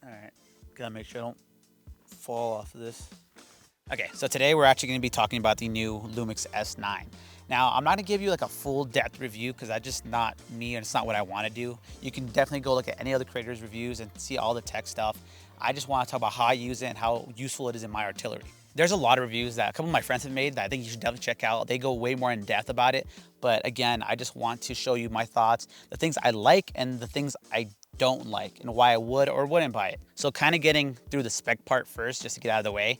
All right, gotta make sure I don't fall off of this. Okay, so today we're actually going to be talking about the new Lumix S9. Now, I'm not going to give you like a full depth review because that's just not me and it's not what I want to do. You can definitely go look at any other creators' reviews and see all the tech stuff. I just want to talk about how I use it and how useful it is in my artillery. There's a lot of reviews that a couple of my friends have made that I think you should definitely check out. They go way more in depth about it. But again, I just want to show you my thoughts, the things I like and the things I don't like and why I would or wouldn't buy it. So kind of getting through the spec part first, just to get out of the way.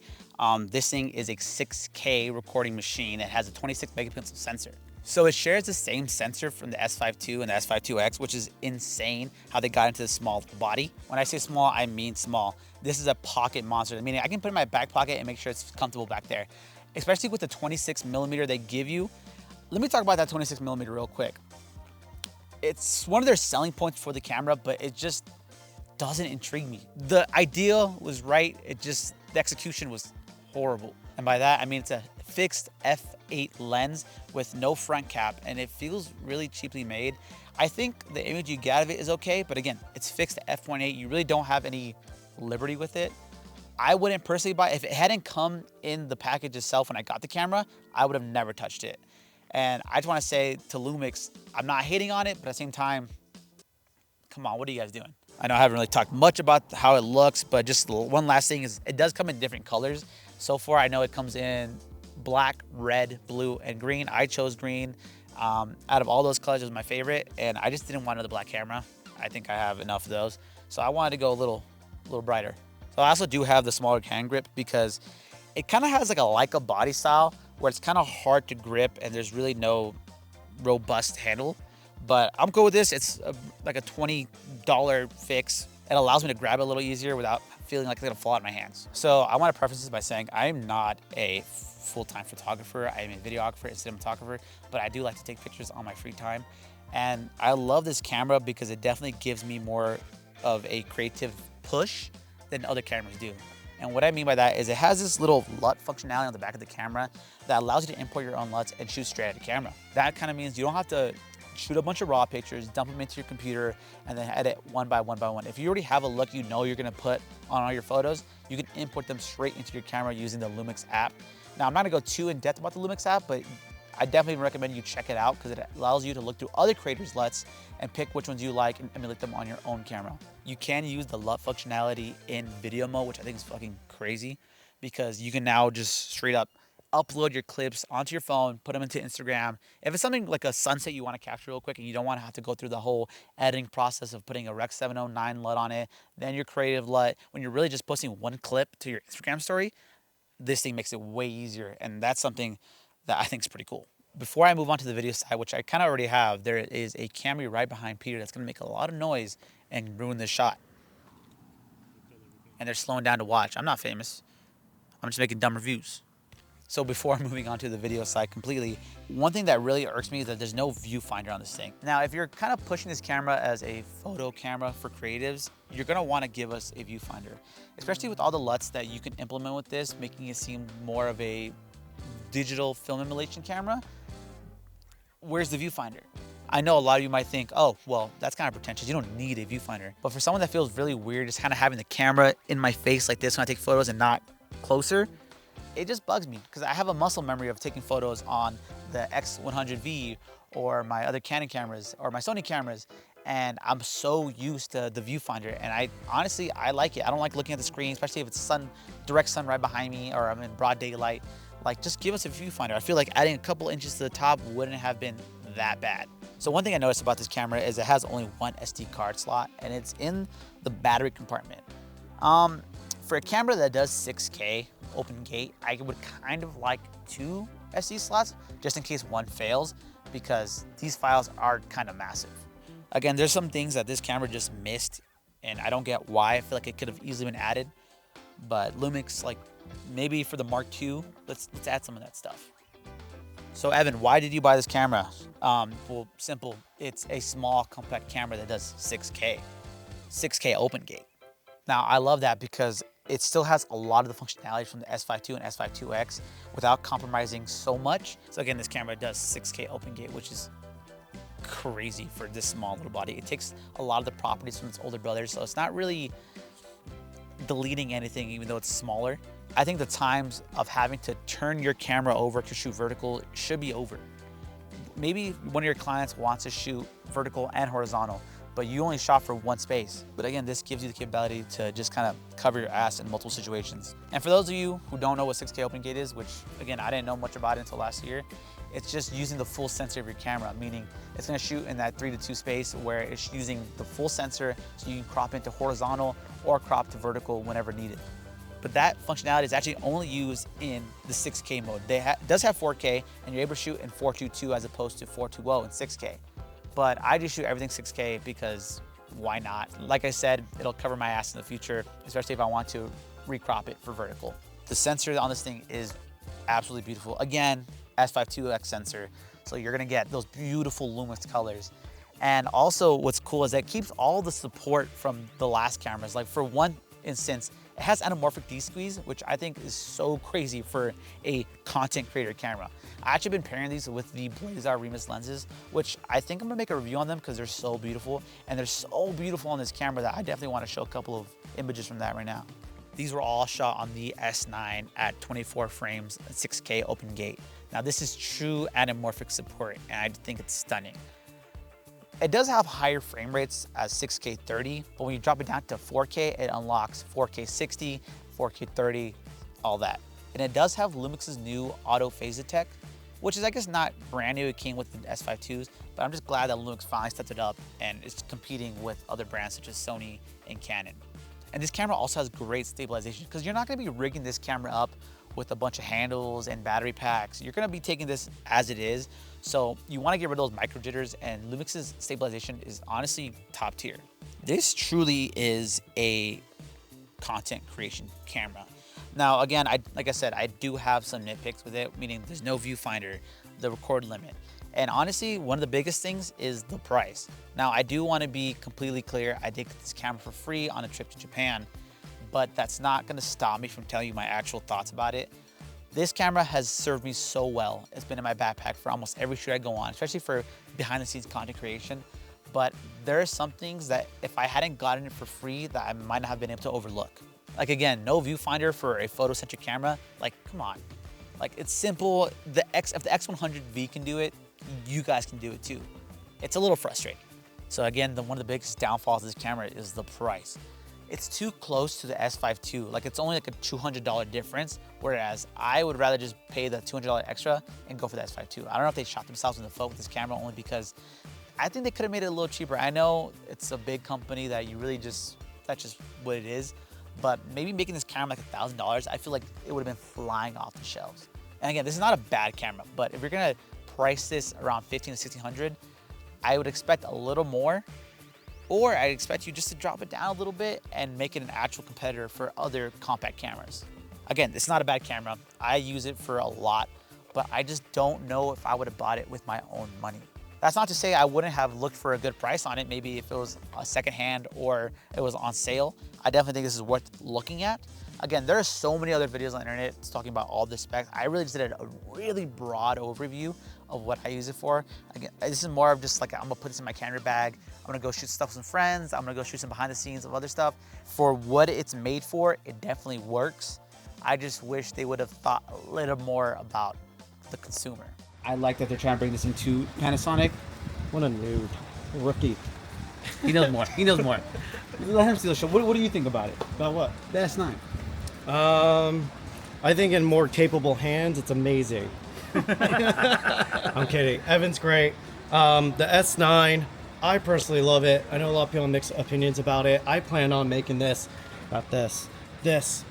This thing is a 6K recording machine that has a 26 megapixel sensor. So it shares the same sensor from the S5 II and the S5 IIX, which is insane how they got into the small body. When I say small, I mean small. This is a pocket monster, meaning I can put it in my back pocket and make sure it's comfortable back there. Especially with the 26 millimeter they give you. Let me talk about that 26 millimeter real quick. It's one of their selling points for the camera, but it just doesn't intrigue me. The idea was right, the execution was horrible. And by that, I mean it's a fixed f8 lens with no front cap, and it feels really cheaply made. I think the image you get out of it is okay, but again, it's fixed to f1.8. You really don't have any liberty with it. I wouldn't personally buy it. If it hadn't come in the package itself when I got the camera, I would have never touched it. And I just want to say to Lumix, I'm not hating on it, but at the same time, come on, what are you guys doing? I know I haven't really talked much about how it looks, but just one last thing is it does come in different colors. So far, I know it comes in black, red, blue, and green. I chose green. Out of all those colors, it was my favorite, and I just didn't want another black camera. I think I have enough of those. So I wanted to go a little brighter. So I also do have the smaller hand grip because it kind of has like a Leica body style where it's kind of hard to grip and there's really no robust handle. But I'm cool with this. It's like a $20 fix. It allows me to grab it a little easier without feeling like it's gonna fall out of my hands. So I want to preface this by saying I'm not a full-time photographer. I am a videographer and cinematographer, but I do like to take pictures on my free time. And I love this camera because it definitely gives me more of a creative push than other cameras do. And what I mean by that is it has this little LUT functionality on the back of the camera that allows you to import your own LUTs and shoot straight at the camera. That kind of means you don't have to shoot a bunch of raw pictures, dump them into your computer, and then edit one by one by one. If you already have a look you know you're gonna put on all your photos, you can import them straight into your camera using the Lumix app. Now, I'm not gonna go too in depth about the Lumix app, but I definitely recommend you check it out because it allows you to look through other creators' LUTs and pick which ones you like and emulate them on your own camera. You can use the LUT functionality in video mode, which I think is fucking crazy because you can now just straight up upload your clips onto your phone, put them into Instagram. If it's something like a sunset you want to capture real quick and you don't want to have to go through the whole editing process of putting a Rec 709 LUT on it, then your creative LUT, when you're really just posting one clip to your Instagram story, this thing makes it way easier. And that's something that I think is pretty cool. Before I move on to the video side, which I kind of already have, there is a Camry right behind Peter that's going to make a lot of noise and ruin this shot. And they're slowing down to watch. I'm not famous. I'm just making dumb reviews. So before moving on to the video side completely, one thing that really irks me is that there's no viewfinder on this thing. Now, if you're kind of pushing this camera as a photo camera for creatives, you're gonna wanna give us a viewfinder, especially with all the LUTs that you can implement with this, making it seem more of a digital film emulation camera. Where's the viewfinder? I know a lot of you might think, oh, well, that's kind of pretentious. You don't need a viewfinder. But for someone that feels really weird, just kind of having the camera in my face like this when I take photos and not closer, it just bugs me because I have a muscle memory of taking photos on the X100V or my other Canon cameras or my Sony cameras. And I'm so used to the viewfinder. And I honestly like it. I don't like looking at the screen, especially if it's direct sun right behind me or I'm in broad daylight. Like, just give us a viewfinder. I feel like adding a couple inches to the top wouldn't have been that bad. So one thing I noticed about this camera is it has only one SD card slot and it's in the battery compartment. For a camera that does 6K open gate, I would kind of like 2 SD slots just in case one fails because these files are kind of massive. Again, there's some things that this camera just missed and I don't get why. I feel like it could have easily been added, but Lumix, like maybe for the Mark II, let's add some of that stuff. So Evan, why did you buy this camera? Well, simple. It's a small, compact camera that does 6K open gate. Now, I love that because it still has a lot of the functionality from the S5 II and S5 IIX without compromising so much. So again, this camera does 6K open gate, which is crazy for this small little body. It takes a lot of the properties from its older brother, so it's not really deleting anything even though it's smaller. I think the times of having to turn your camera over to shoot vertical should be over. Maybe one of your clients wants to shoot vertical and horizontal, but you only shot for one space. But again, this gives you the capability to just kind of cover your ass in multiple situations. And for those of you who don't know what 6K open gate is, which again, I didn't know much about it until last year, it's just using the full sensor of your camera, meaning it's gonna shoot in that 3:2 space where it's using the full sensor so you can crop into horizontal or crop to vertical whenever needed. But that functionality is actually only used in the 6K mode. It does have 4K, and you're able to shoot in 422 as opposed to 420 in 6K. But I just shoot everything 6K because why not? Like I said, it'll cover my ass in the future, especially if I want to recrop it for vertical. The sensor on this thing is absolutely beautiful. Again, S5 sensor, so you're gonna get those beautiful Lumix colors. And also what's cool is that it keeps all the support from the last cameras. Like for one instance, it has anamorphic D-squeeze, which I think is so crazy for a content creator camera. I actually been pairing these with the Blazar Remus lenses, which I think I'm gonna make a review on them because they're so beautiful. And they're so beautiful on this camera that I definitely wanna show a couple of images from that right now. These were all shot on the S9 at 24 frames, 6K open gate. Now this is true anamorphic support, and I think it's stunning. It does have higher frame rates as 6K 30, but when you drop it down to 4K, it unlocks 4K 60, 4K 30, all that. And it does have Lumix's new auto phase detect, which is I guess not brand new, it came with the S5 IIs, but I'm just glad that Lumix finally stepped it up and is competing with other brands such as Sony and Canon. And this camera also has great stabilization because you're not gonna be rigging this camera up with a bunch of handles and battery packs. You're gonna be taking this as it is. So you wanna get rid of those micro jitters, and Lumix's stabilization is honestly top tier. This truly is a content creation camera. Now, again, like I said, I do have some nitpicks with it, meaning there's no viewfinder, the record limit. And honestly, one of the biggest things is the price. Now, I do wanna be completely clear, I did get this camera for free on a trip to Japan, but that's not gonna stop me from telling you my actual thoughts about it. This camera has served me so well. It's been in my backpack for almost every shoot I go on, especially for behind the scenes content creation. But there are some things that if I hadn't gotten it for free that I might not have been able to overlook. Like again, no viewfinder for a photo-centric camera. Like, come on. Like, it's simple. If the X100V can do it, you guys can do it too. It's a little frustrating. So again, one of the biggest downfalls of this camera is the price. It's too close to the S5 II. Like, it's only like a $200 difference, whereas I would rather just pay the $200 extra and go for the S5 II. I don't know if they shot themselves in the foot with this camera, only because I think they could have made it a little cheaper. I know it's a big company that you really just, that's just what it is, but maybe making this camera like $1,000, I feel like it would have been flying off the shelves. And again, this is not a bad camera, but if you're gonna price this around $1,500 to $1,600, I would expect a little more, or I'd expect you just to drop it down a little bit and make it an actual competitor for other compact cameras. Again, it's not a bad camera. I use it for a lot, but I just don't know if I would have bought it with my own money. That's not to say I wouldn't have looked for a good price on it, maybe if it was a secondhand or it was on sale. I definitely think this is worth looking at. Again, there are so many other videos on the internet talking about all the specs. I really just did a really broad overview of what I use it for. Again, this is more of just like, I'm gonna put this in my camera bag. I'm gonna go shoot stuff with some friends. I'm gonna go shoot some behind the scenes of other stuff. For what it's made for, it definitely works. I just wish they would have thought a little more about the consumer. I like that they're trying to bring this into Panasonic. What a noob. A rookie. He knows more. He knows more. Let him see the show. What do you think about it? About what? The S9. I think in more capable hands, it's amazing. I'm kidding. Evan's great. The S9, I personally love it. I know a lot of people have mixed opinions about it. I plan on making this, not this,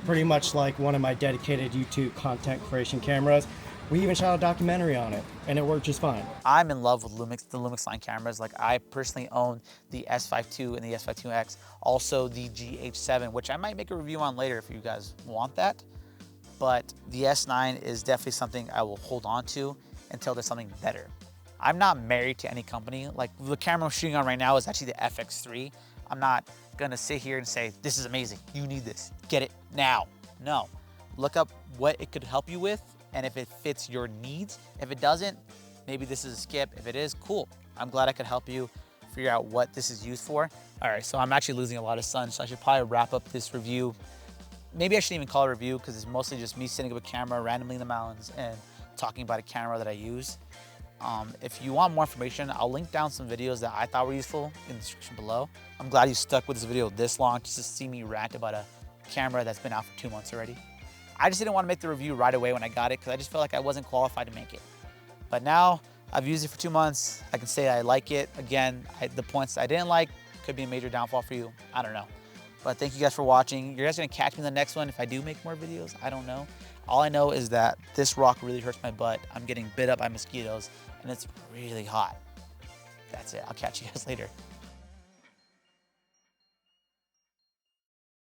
pretty much like one of my dedicated YouTube content creation cameras. We even shot a documentary on it, and it worked just fine. I'm in love with Lumix, the Lumix line cameras. Like, I personally own the S5 II and the S5 IIX, also the GH7, which I might make a review on later if you guys want that. But the S9 is definitely something I will hold on to until there's something better. I'm not married to any company. Like, the camera I'm shooting on right now is actually the FX3. I'm not gonna sit here and say, this is amazing, you need this, get it now. No, look up what it could help you with, and if it fits your needs. If it doesn't, maybe this is a skip. If it is, cool. I'm glad I could help you figure out what this is used for. All right, so I'm actually losing a lot of sun, so I should probably wrap up this review maybe I shouldn't even call it a review because it's mostly just me sitting up a camera randomly in the mountains and talking about a camera that I use. If you want more information, I'll link down some videos that I thought were useful in the description below. I'm glad you stuck with this video this long just to see me rant about a camera that's been out for 2 months already. I just didn't want to make the review right away when I got it because I just felt like I wasn't qualified to make it. But now I've used it for 2 months. I can say I like it. Again, the points I didn't like could be a major downfall for you. I don't know. But thank you guys for watching. You guys are gonna catch me in the next one if I do make more videos. I don't know. All I know is that this rock really hurts my butt. I'm getting bit up by mosquitoes and it's really hot. That's it. I'll catch you guys later.